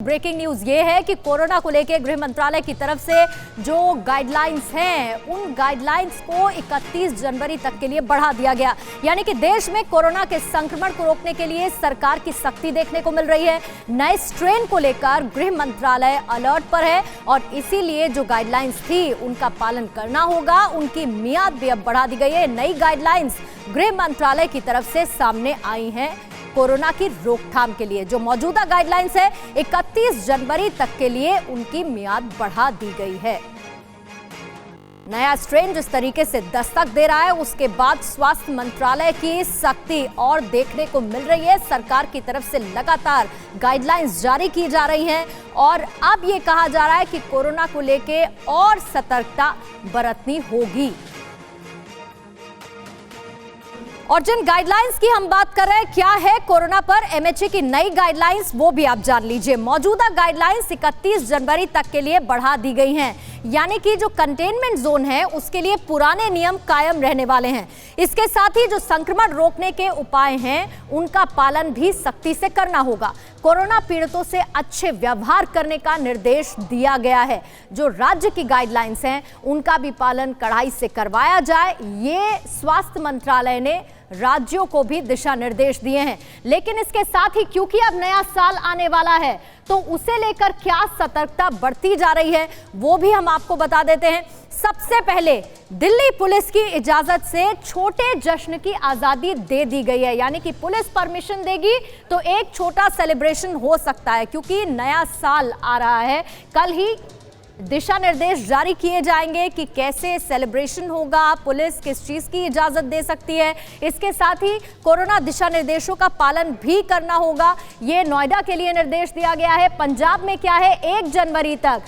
Breaking news ये है कि कोरोना को लेकर गृह मंत्रालय की तरफ से जो गाइडलाइंस हैं उन गाइडलाइंस को 31 जनवरी तक के लिए बढ़ा दिया गया। यानी कि देश में कोरोना के संक्रमण को रोकने के लिए सरकार की सख्ती देखने को मिल रही है। नए स्ट्रेन को लेकर गृह मंत्रालय अलर्ट पर है और इसीलिए जो गाइडलाइंस थी उनका पालन करना होगा। उनकी मियाद भी अब बढ़ा दी गई है। नई गाइडलाइंस गृह मंत्रालय की तरफ से सामने आई हैं कोरोना की रोकथाम के लिए। जो मौजूदा गाइडलाइंस है 31 जनवरी तक के लिए उनकी मियाद बढ़ा दी गई है। नया स्ट्रेन जिस तरीके से दस्तक दे रहा है उसके बाद स्वास्थ्य मंत्रालय की सख्ती और देखने को मिल रही है। सरकार की तरफ से लगातार गाइडलाइंस जारी की जा रही हैं और अब ये कहा जा रहा है कि कोरोना को लेके और सतर्कता बरतनी होगी। और जिन गाइडलाइंस की हम बात कर रहे हैं, क्या है कोरोना पर एमएचए की नई गाइडलाइंस, वो भी आप जान लीजिए। मौजूदा गाइडलाइंस 31 जनवरी तक के लिए बढ़ा दी गई हैं। यानी कि जो कंटेनमेंट जोन है उसके लिए पुराने नियम कायम रहने वाले हैं। इसके साथ ही जो संक्रमण रोकने के उपाय हैं उनका पालन भी सख्ती से करना होगा। कोरोना पीड़ितों से अच्छे व्यवहार करने का निर्देश दिया गया है। जो राज्य की गाइडलाइंस हैं उनका भी पालन कड़ाई से करवाया जाए, ये स्वास्थ्य मंत्रालय ने राज्यों को भी दिशा निर्देश दिए हैं। लेकिन इसके साथ ही क्योंकि अब नया साल आने वाला है तो उसे लेकर क्या सतर्कता बढ़ती जा रही है वो भी हम आपको बता देते हैं। सबसे पहले दिल्ली पुलिस की इजाजत से छोटे जश्न की आजादी दे दी गई है। यानी कि पुलिस परमिशन देगी तो एक छोटा सेलिब्रेशन हो सकता है, क्योंकि नया साल आ रहा है। कल ही दिशा निर्देश जारी किए जाएंगे कि कैसे सेलिब्रेशन होगा, पुलिस किस चीज की इजाजत दे सकती है। इसके साथ ही कोरोना दिशा निर्देशों का पालन भी करना होगा। ये नोएडा के लिए निर्देश दिया गया है। पंजाब में क्या है, 1 जनवरी तक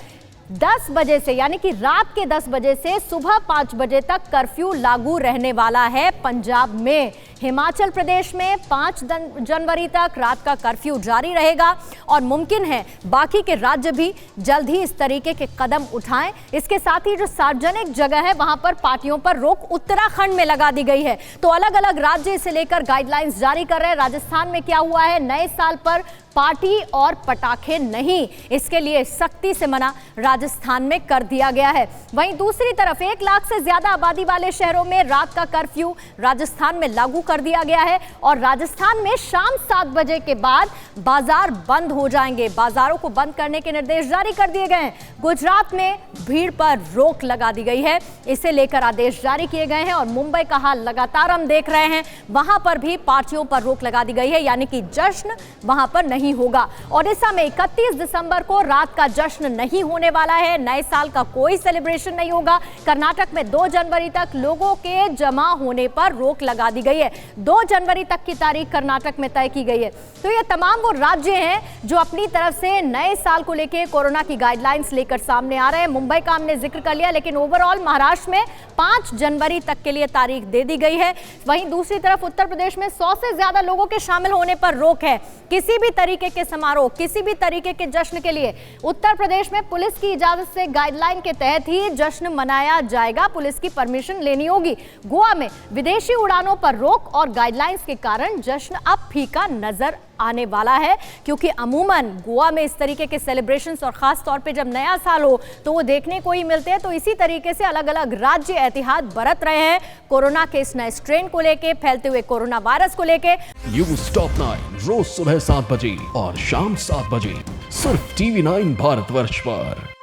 10 बजे से यानी कि रात के 10 बजे से सुबह 5 बजे तक कर्फ्यू लागू रहने वाला है पंजाब में। हिमाचल प्रदेश में 5 जनवरी तक रात का कर्फ्यू जारी रहेगा और मुमकिन है बाकी के राज्य भी जल्द ही इस तरीके के कदम उठाएं। इसके साथ ही जो सार्वजनिक जगह है वहां पर पार्टियों पर रोक उत्तराखंड में लगा दी गई है। तो अलग अलग राज्य इसे लेकर गाइडलाइंस जारी कर रहे हैं। राजस्थान में क्या हुआ है, नए साल पर पार्टी और पटाखे नहीं, इसके लिए सख्ती से मना राजस्थान में कर दिया गया है। वहीं दूसरी तरफ 1 लाख से ज्यादा आबादी वाले शहरों में रात का कर्फ्यू राजस्थान में लागू कर दिया गया है और राजस्थान में शाम 7 बजे के बाद बाजार बंद हो जाएंगे। बाजारों को बंद करने के निर्देश जारी कर दिए गए हैं। गुजरात में भीड़ पर रोक लगा दी गई है, इसे लेकर आदेश जारी किए गए हैं। और मुंबई का हाल लगातार हम देख रहे हैं, वहां पर भी पार्टियों पर रोक लगा दी गई है, यानी कि जश्न वहां पर नहीं होगा। ओडिशा में 31 दिसंबर को रात का जश्न नहीं होने वाला है, नए साल का कोई सेलिब्रेशन नहीं होगा। कर्नाटक में 2 जनवरी तक लोगों के जमा होने पर रोक लगा दी गई है। 2 जनवरी तक की तारीख कर्नाटक में तय की गई है। तो ये तमाम वो राज्य हैं जो अपनी तरफ से नए साल को लेकर कोरोना की गाइडलाइंस लेकर सामने आ रहे हैं। मुंबई का हमने जिक्र कर लिया, लेकिन ओवरऑल महाराष्ट्र में 5 जनवरी तक के लिए तारीख दे दी गई है। वहीं दूसरी तरफ उत्तर प्रदेश में 100 से ज्यादा लोगों के शामिल होने पर रोक है। किसी भी तरीके के समारोह, किसी भी तरीके के जश्न के लिए उत्तर प्रदेश में पुलिस की इजाजत से गाइडलाइन के तहत ही जश्न मनाया जाएगा। पुलिस की परमिशन लेनी होगी। गोवा में विदेशी उड़ानों पर रोक और गाइडलाइंस के कारण जश्न अब फीका नजर आने वाला है, क्योंकि अमूमन गोवा में इस तरीके के सेलिब्रेशंस और खास तौर पे जब नया साल हो तो वो देखने को ही मिलते हैं। तो इसी तरीके से अलग अलग राज्य एहतियात बरत रहे हैं कोरोना के इस नए स्ट्रेन को लेके, फैलते हुए कोरोना वायरस को लेके। न्यूज़ टॉप 9 रोज सुबह 7 बजे और शाम 7 बजे सिर्फ TV9 भारतवर्ष पर।